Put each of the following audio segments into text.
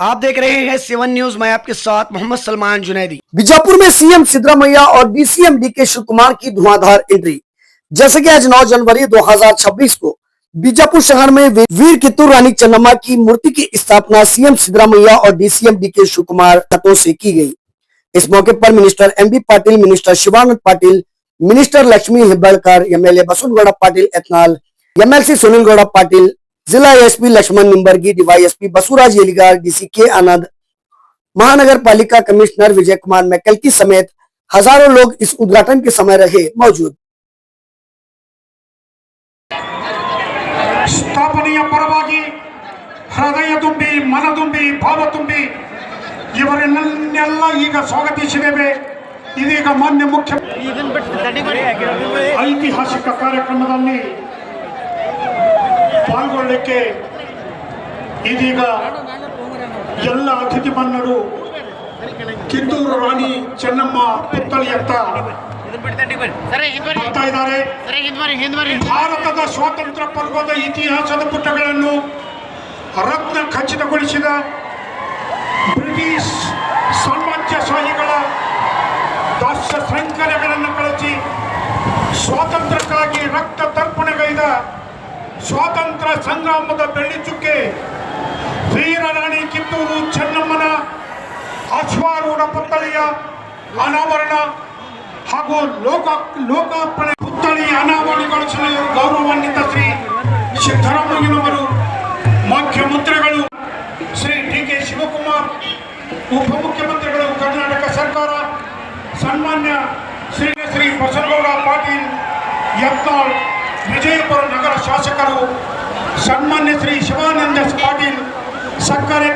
आप देख रहे हैं 7 न्यूज। मैं आपके साथ मोहम्मद सलमान जुनैदी। बीजापुर में सीएम सिद्धरामैया और डीसीएम डीके शिव कुमार की धुआंधार एंट्री। जैसे कि आज 9 जनवरी 2026 को बीजापुर शहर में वीर कित्तूर रानी चन्नम्मा की मूर्ति की स्थापना सीएम सिद्धरामैया और डीसीएम डीके शिव कुमार हाथों से की गई। इस मौके पर minister MB Patil, minister Shivanand Patil, minister Lakshmi Hebbalkar, MLA Basavanagouda Patil Yatnal, MLC Sunil Gowda Patil, जिला SP Laxman Nimbargi, DYSP Basuraj Yeligar, DC K Anand, महानगर पालिका कमिश्नर विजय कुमार मैकल्की समेत हजारों लोग इस उद्घाटन के समय रहे मौजूद। ಸ್ಥಾಪನೆಯ ಪರವಾಗಿ ಹೃದಯ ತುಂಬಿ ಮನ ತುಂಬಿ ಭಾವ ತುಂಬಿ ಇವರನ್ನೆಲ್ಲ ಈಗ ಸ್ವಾಗತಿಸಿದ್ದೇವೆ. ಇದೀಗ ಮಾನ್ಯ ಮುಖ್ಯ ಐತಿಹಾಸಿಕ ಕಾರ್ಯಕ್ರಮದಲ್ಲಿ ಪಾಲ್ಗೊಳ್ಳಲಿಕ್ಕೆ ಇದೀಗ ಎಲ್ಲ ಅತಿಥಿ ಮನ್ನರು ಕಿತ್ತೂರು ರಾಣಿ ಚೆನ್ನಮ್ಮ ಪುತ್ಥಳಿಯತ್ತ ಬರ್ತಾ ಇದ್ದಾರೆ. ಭಾರತದ ಸ್ವಾತಂತ್ರ್ಯ ಪರ್ವದ ಇತಿಹಾಸದ ಪುಟಗಳನ್ನು ರತ್ನ ಖಚಿತಗೊಳಿಸಿದ ಬ್ರಿಟಿಷ್ ಸಾಮ್ರಾಜ್ಯಶಾಹಿಗಳ ದಾಸ್ಯ ಶೃಂಖಲೆಗಳನ್ನು ಕಳಚಿ ಸ್ವಾತಂತ್ರ್ಯಕ್ಕಾಗಿ ರಕ್ತ ತರ್ಪಣೆಗೈದ ಸ್ವಾತಂತ್ರ್ಯ ಸಂಗ್ರಾಮದ ಬೆಳ್ಳಿಚುಕ್ಕೆ ವೀರರಾಣಿ ಕಿತ್ತೂರು ಚೆನ್ನಮ್ಮನ ಅಶ್ವಾರೂಢ ಪುತ್ಥಳಿಯ ಅನಾವರಣ ಹಾಗೂ ಲೋಕಾರ್ಪಣೆ ಪುತ್ಥಳಿ ಅನಾವರಣಗೊಳಿಸಲು ಗೌರವಾನ್ವಿತ ಶ್ರೀ ಸಿದ್ದರಾಮಯ್ಯನವರು, ಮುಖ್ಯಮಂತ್ರಿಗಳು ಶ್ರೀ ಡಿಕೆ ಶಿವಕುಮಾರ್, ಉಪಮುಖ್ಯಮಂತ್ರಿಗಳು ಕರ್ನಾಟಕ ಸರ್ಕಾರ, ಸನ್ಮಾನ್ಯ ಶ್ರೀ ಬಸವನಗೌಡ ಪಾಟೀಲ್ ಯತ್ನಾಳ್, ವಿಜಯಪುರ ನಗರ ಶಾಸಕರು, ಸನ್ಮಾನ್ಯ ಶ್ರೀ ಶಿವಾನಂದ ಪಾಟೀಲ್ ಸಕ್ಕರೆ,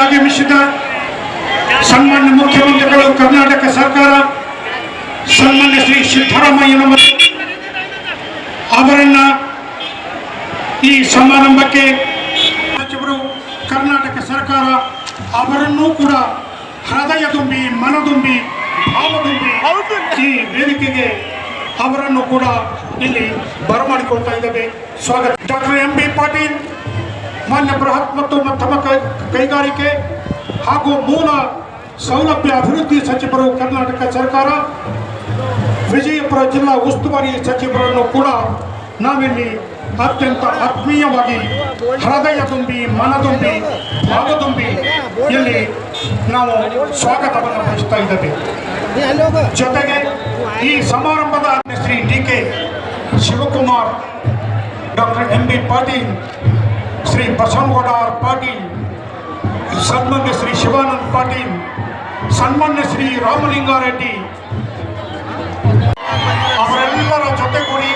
ಆಗಮಿಸಿದ ಸನ್ಮಾನ್ಯ ಮುಖ್ಯಮಂತ್ರಿಗಳು ಕರ್ನಾಟಕ ಸರ್ಕಾರ, ಸನ್ಮಾನ್ಯ ಶ್ರೀ ಸಿದ್ದರಾಮಯ್ಯನವರು ಅವರನ್ನ ಈ ಸಮಾರಂಭಕ್ಕೆ ಸಚಿವರು ಕರ್ನಾಟಕ ಸರ್ಕಾರ ಅವರನ್ನೂ ಕೂಡ ಹೃದಯ ತುಂಬಿ ಮನ ತುಂಬಿ ಭಾವ ತುಂಬಿ ಈ ವೇದಿಕೆಗೆ ಅವರನ್ನು ಕೂಡ ಇಲ್ಲಿ ಬರಮಾಡಿಕೊಳ್ತಾ ಇದ್ದೇವೆ. ಸ್ವಾಗತ. ಡಾಕ್ಟರ್ ಎಂಬಿ ಪಾಟೀಲ್, ಮಾನ್ಯ ಬೃಹತ್ ಮತ್ತು ಮಧ್ಯಮ ಕೈಗಾರಿಕೆ ಹಾಗೂ ಮೂಲ ಸೌಲಭ್ಯ ಅಭಿವೃದ್ಧಿ ಸಚಿವರು ಕರ್ನಾಟಕ ಸರ್ಕಾರ, ವಿಜಯಪುರ ಜಿಲ್ಲಾ ಉಸ್ತುವಾರಿ ಸಚಿವರನ್ನು ಕೂಡ ನಾವಿಲ್ಲಿ ಅತ್ಯಂತ ಆತ್ಮೀಯವಾಗಿ ಹೃದಯ ತುಂಬಿ ಮನ ತುಂಬಿ ಭಾವ ತುಂಬಿ ಇಲ್ಲಿ ನಾವು ಸ್ವಾಗತವನ್ನು ಬಯಸ್ತಾ ಇದ್ದೇವೆ. ಜೊತೆಗೆ ಈ ಸಮಾರಂಭದ ಶ್ರೀ ಡಿಕೆ ಶಿವಕುಮಾರ್, ಡಾಕ್ಟರ್ ಎಂಬಿ ಪಾಟೀಲ್, ಶ್ರೀ ಬಸವನಗೌಡ ಪಾಟೀಲ್, ಸನ್ಮಾನ್ಯ ಶ್ರೀ ಶಿವಾನಂದ್ ಪಾಟೀಲ್, ಸನ್ಮಾನ್ಯ ಶ್ರೀ ರಾಮಲಿಂಗಾರೆಡ್ಡಿ ಅವರೆಲ್ಲರ ಜೊತೆಗೂಡಿ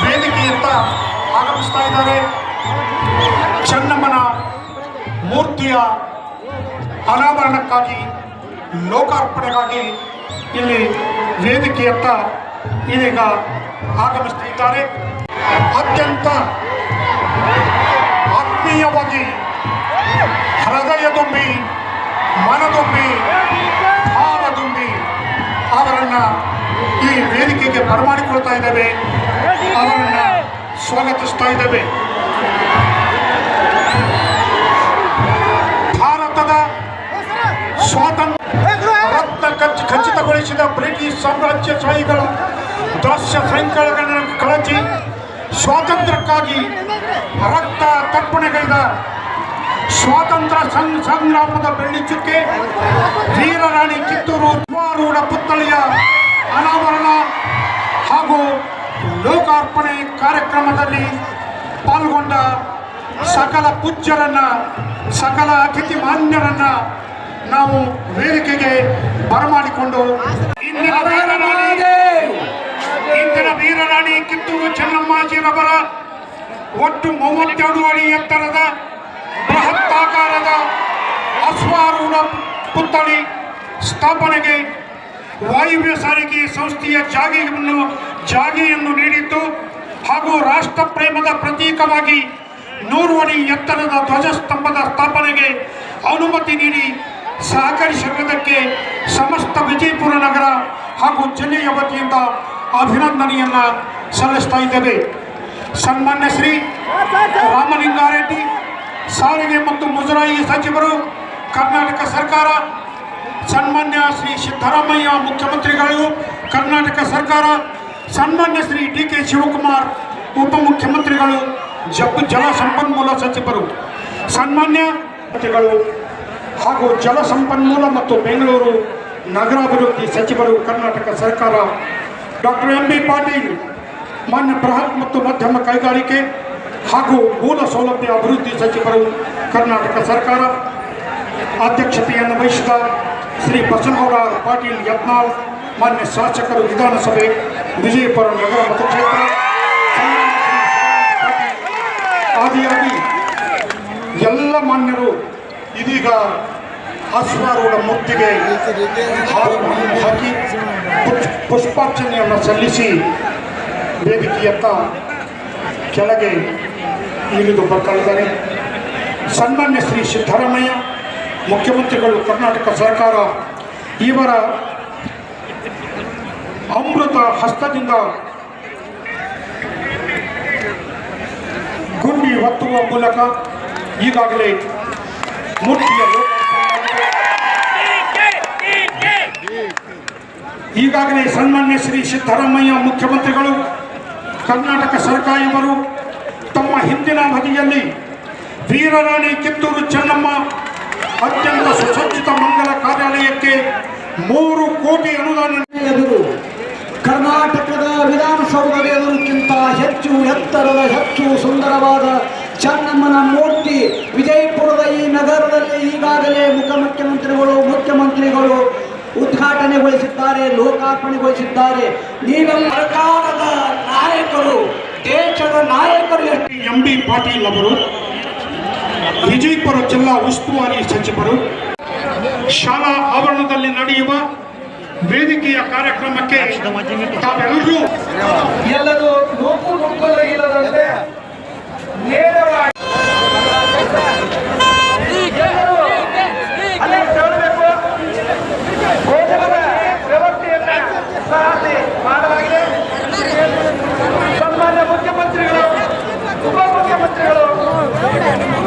ವೇದಿಕೆಯತ್ತ ಆಗಮಿಸ್ತಾ ಇದ್ದಾರೆ. ಚೆನ್ನಮ್ಮನ ಮೂರ್ತಿಯ ಅನಾವರಣಕ್ಕಾಗಿ, ಲೋಕಾರ್ಪಣೆಗಾಗಿ ಇಲ್ಲಿ ವೇದಿಕೆಯತ್ತ ಇದೀಗ ಆಗಮಿಸ್ತಾ ಇದ್ದಾರೆ. ಅತ್ಯಂತ ಆತ್ಮೀಯವಾಗಿ ಹೃದಯ ತುಂಬಿ ಮನ ತುಂಬಿ ಭಾವ ತುಂಬಿ ಅವರನ್ನ ಈ ವೇದಿಕೆಗೆ ಬರಮಾಡಿಕೊಳ್ತಾ ಇದ್ದೇವೆ, ಅವರನ್ನ ಸ್ವಾಗತಿಸ್ತಾ ಇದ್ದೇವೆ. ಭಾರತದ ಸ್ವಾತಂತ್ರ್ಯ ರತ್ನ ಖಚಿತಗೊಳಿಸಿದ ಬ್ರಿಟಿಷ್ ಸಾಮ್ರಾಜ್ಯಶಾಹಿಗಳ ದಾಸ್ಯ ಶೃಂಖಲೆಗಳನ್ನು ಕಳಚಿ ಸ್ವಾತಂತ್ರ್ಯಕ್ಕಾಗಿ ರಕ್ತ ತರ್ಪಣೆಗೈದ ಸ್ವಾತಂತ್ರ್ಯ ಸಂಗ್ರಾಮದ ಬೆಳ್ಳಿಚುಕ್ಕೆ ವೀರರಾಣಿ ಕಿತ್ತೂರು ಅಶ್ವಾರೂಢ ಪುತ್ಥಳಿಯ ಅನಾವರಣ ಹಾಗೂ ಲೋಕಾರ್ಪಣೆ ಕಾರ್ಯಕ್ರಮದಲ್ಲಿ ಪಾಲ್ಗೊಂಡ ಸಕಲ ಪೂಜ್ಯರನ್ನ, ಸಕಲ ಅತಿಥಿ ಮಾನ್ಯರನ್ನ ನಾವು ವೇದಿಕೆಗೆ ಬರಮಾಡಿಕೊಂಡು ಇಂದಿನ ವೀರರಾಣಿ ಕಿತ್ತೂರು ಚೆನ್ನಮ್ಮಾಜಿರವರ ಒಟ್ಟು 32 ಅಡಿ ಎತ್ತರದ ಬೃಹತ್ತಾಕಾರದ ಅಶ್ವಾರೂಢ ಪುತ್ಥಳಿ ಸ್ಥಾಪನೆಗೆ ವಾಯುವ್ಯ ಸಾರಿಗೆ ಸಂಸ್ಥೆಯ ಜಾಗೆಯನ್ನು ನೀಡಿದ್ದು ಹಾಗೂ ರಾಷ್ಟ್ರ ಪ್ರೇಮದ ಪ್ರತೀಕವಾಗಿ 100 ಅಡಿ ಎತ್ತರದ ಧ್ವಜಸ್ತಂಭದ ಸ್ಥಾಪನೆಗೆ ಅನುಮತಿ ನೀಡಿ ಸಹಕರಿಸಿರುವುದಕ್ಕೆ ಸಮಸ್ತ ವಿಜಯಪುರ ನಗರ ಹಾಗೂ ಜಿಲ್ಲೆಯ ವತಿಯಿಂದ ಅಭಿನಂದನೆಯನ್ನು ಸಲ್ಲಿಸ್ತಾ ಇದ್ದೇವೆ. ಸನ್ಮಾನ್ಯ ಶ್ರೀ ರಾಮಲಿಂಗಾರೆಡ್ಡಿ ಸಾರಿಗೆ ಮತ್ತು ಮುಜರಾಯಿ ಸಚಿವರು ಕರ್ನಾಟಕ ಸರ್ಕಾರ, ಸನ್ಮಾನ್ಯ ಶ್ರೀ ಸಿದ್ದರಾಮಯ್ಯ ಮುಖ್ಯಮಂತ್ರಿಗಳು ಕರ್ನಾಟಕ ಸರ್ಕಾರ, ಸನ್ಮಾನ್ಯ ಶ್ರೀ DK ಶಿವಕುಮಾರ್ ಉಪಮುಖ್ಯಮಂತ್ರಿಗಳು, ಜಲಸಂಪನ್ಮೂಲ ಸಚಿವರು, ಸನ್ಮಾನ್ಯ ಮಂತ್ರಿಗಳು ಹಾಗೂ ಜಲಸಂಪನ್ಮೂಲ ಮತ್ತು ಬೆಂಗಳೂರು ನಗರಾಭಿವೃದ್ಧಿ ಸಚಿವರು ಕರ್ನಾಟಕ ಸರ್ಕಾರ, ಡಾಕ್ಟರ್ MB ಪಾಟೀಲ್ ಮಾನ್ಯ ಬೃಹತ್ ಮತ್ತು ಮಧ್ಯಮ ಕೈಗಾರಿಕೆ ಹಾಗೂ ಮೂಲ ಸೌಲಭ್ಯ ಅಭಿವೃದ್ಧಿ ಸಚಿವರು ಕರ್ನಾಟಕ ಸರ್ಕಾರ, ಅಧ್ಯಕ್ಷತೆಯನ್ನು ವಹಿಸಿದ ಶ್ರೀ ಬಸನಗೌಡ ಪಾಟೀಲ್ ಯತ್ನಾಳ್ ಮಾನ್ಯ ಶಾಸಕರು ವಿಧಾನಸಭೆ ವಿಜಯಪುರ ನಗರ ಮತಕ್ಷೇತ್ರ, ಆದಿಯಾಗಿ ಎಲ್ಲ ಮಾನ್ಯರು ಇದೀಗ ಅಶ್ವಾರೂಢ ಮೂರ್ತಿಗೆ ಹಾಕಿ ಪುಷ್ಪಾರ್ಚನೆಯನ್ನು ಸಲ್ಲಿಸಿ ವೇದಿಕೆಯತ್ತ ಕೆಳಗೆ ಇಳಿದು ಬರ್ತಾ ಇದ್ದಾರೆ. ಸನ್ಮಾನ್ಯ ಶ್ರೀ ಸಿದ್ದರಾಮಯ್ಯ ಮುಖ್ಯಮಂತ್ರಿಗಳು ಕರ್ನಾಟಕ ಸರ್ಕಾರ ಇವರ ಅಮೃತ ಹಸ್ತದಿಂದ ಗುಂಡಿ ಹೊತ್ತುವ ಮೂಲಕ ಈಗಾಗಲೇ ಮೂರ್ತಿಯ ಈಗಾಗಲೇ ಸನ್ಮಾನ್ಯ ಶ್ರೀ ಸಿದ್ದರಾಮಯ್ಯ ಮುಖ್ಯಮಂತ್ರಿಗಳು ಕರ್ನಾಟಕ ಸರ್ಕಾರ ಇವರು ತಮ್ಮ ಹಿಂದಿನ ಅವಧಿಯಲ್ಲಿ ವೀರರಾಣಿ ಕಿತ್ತೂರು ಚೆನ್ನಮ್ಮ ಅತ್ಯಂತ ಸುಸಜ್ಜಿತ ಮಂಗಲ ಕಾರ್ಯಾಲಯಕ್ಕೆ 3 ಕೋಟಿ ಅನುದಾನ ಎದುರು ಕರ್ನಾಟಕದ ವಿಧಾನಸೌಧದ ಎದುರುಕ್ಕಿಂತ ಹೆಚ್ಚು ಎತ್ತರದ ಹೆಚ್ಚು ಸುಂದರವಾದ ಚೆನ್ನಮ್ಮನ ಮೂರ್ತಿ ವಿಜಯಪುರದ ಈ ನಗರದಲ್ಲಿ ಈಗಾಗಲೇ ಮುಖ್ಯಮಂತ್ರಿಗಳು ಉದ್ಘಾಟನೆಗೊಳಿಸಿದ್ದಾರೆ, ಲೋಕಾರ್ಪಣೆಗೊಳಿಸಿದ್ದಾರೆ. ನೀವೆಲ್ಲ ಸರ್ಕಾರದ ನಾಯಕರು, ದೇಶದ ನಾಯಕರು. MB ಪಾಟೀಲ್ ಅವರು ವಿಜಯಪುರ ಜಿಲ್ಲಾ ಉಸ್ತುವಾರಿ ಸಚಿವರು ಶಾಲಾ ಆವರಣದಲ್ಲಿ ನಡೆಯುವ ವೇದಿಕೆಯ ಕಾರ್ಯಕ್ರಮಕ್ಕೆ ತಾವೆಲ್ಲರೂ ಎಲ್ಲರೂ ಇಲ್ಲದಂತೆ ನೇರವಾಗಿ ಮಾಡಲಾಗಿದೆ. ಸನ್ಮಾನ್ಯ ಮುಖ್ಯಮಂತ್ರಿಗಳು, ಉಪಮುಖ್ಯಮಂತ್ರಿಗಳು,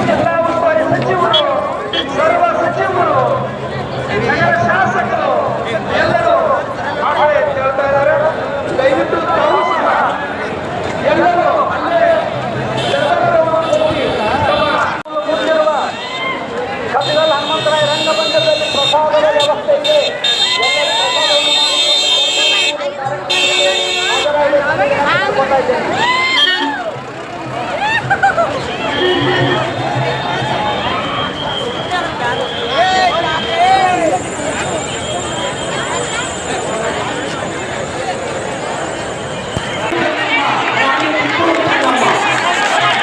ಜಿಲ್ಲಾ ಉಸ್ತುವಾರಿ ಸಚಿವರು, ಸರ್ವ ಸಚಿವರು, ನಗರ ಶಾಸಕರು ಎಲ್ಲರೂ ಹೇಳ್ತಾ ಇದ್ದಾರೆ. ದಯವಿಟ್ಟು ತಾವು ಸಹ ಎಲ್ಲರೂ ಅಲ್ಲೇ ಕಪಿಲಲ್ ಹನುಮಂತರಾಯ ರಂಗಮಂದಿರದಲ್ಲಿ ಪ್ರಸಾದದ ವ್ಯವಸ್ಥೆ ಇದೆ.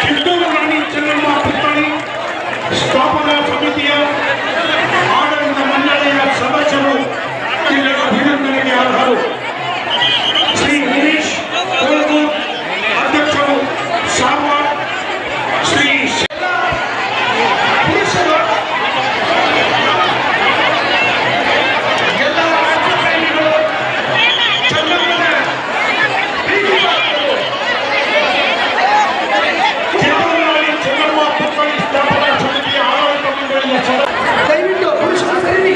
ಕಿತ್ತೂರು ರಾಣಿ ಚೆನ್ನಮ್ಮ ಪುತ್ಥಳಿ ಸ್ಥಾಪನಾ ಸಮಿತಿಯ ಆಡಳಿತ ಮಂಡಳಿಯ ಸದಸ್ಯರು ಇಲ್ಲಿ ಅಭಿನಂದನೆಗೆ ಅರ್ಹರು. ಶ್ರೀ ಗಿರೀಶ್ ಕೋಲ್ಗೂರ್ ಅಧ್ಯಕ್ಷರು ಸಾರವಾಡ, ಶ್ರೀ ಪುರುಷರು ಎಲ್ಲ ರಾಜಕಾರಣಿಗಳು, ಚೆನ್ನಮ್ಮನ ಪ್ರೀತಿಪಾತ್ರರು, ಕಿತ್ತೂರು ರಾಣಿ ಚೆನ್ನಮ್ಮ ಪುತ್ಥಳಿ ಸ್ಥಾಪನಾ ಸಮಿತಿಯ ಆಡಳಿತ ಮಂಡಳಿಯ ದಯವಿಟ್ಟು ಪುರುಷರು ಸರಿ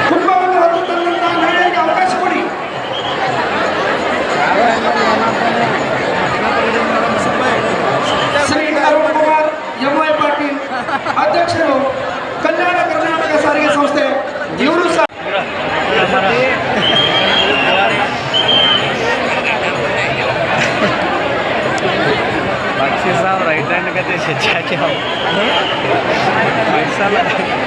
ಕುಟುಂಬವನ್ನು ಹೊತ್ತು ತನ್ನಂತ ಮಹಿಳೆಗೆ ಅವಕಾಶ ಕೊಡಿ. ಶ್ರೀ ಅರುಣ್ ಕುಮಾರ್ MY ಪಾಟೀಲ್ ಅಧ್ಯಕ್ಷರು, ಕಲ್ಯಾಣ ಕರ್ನಾಟಕ ಸಾರಿಗೆ ಸಂಸ್ಥೆ, ಇವರು ಸಹ बख्शी साहब राइट हैंड का तो अच्छा क्या पैसा लगा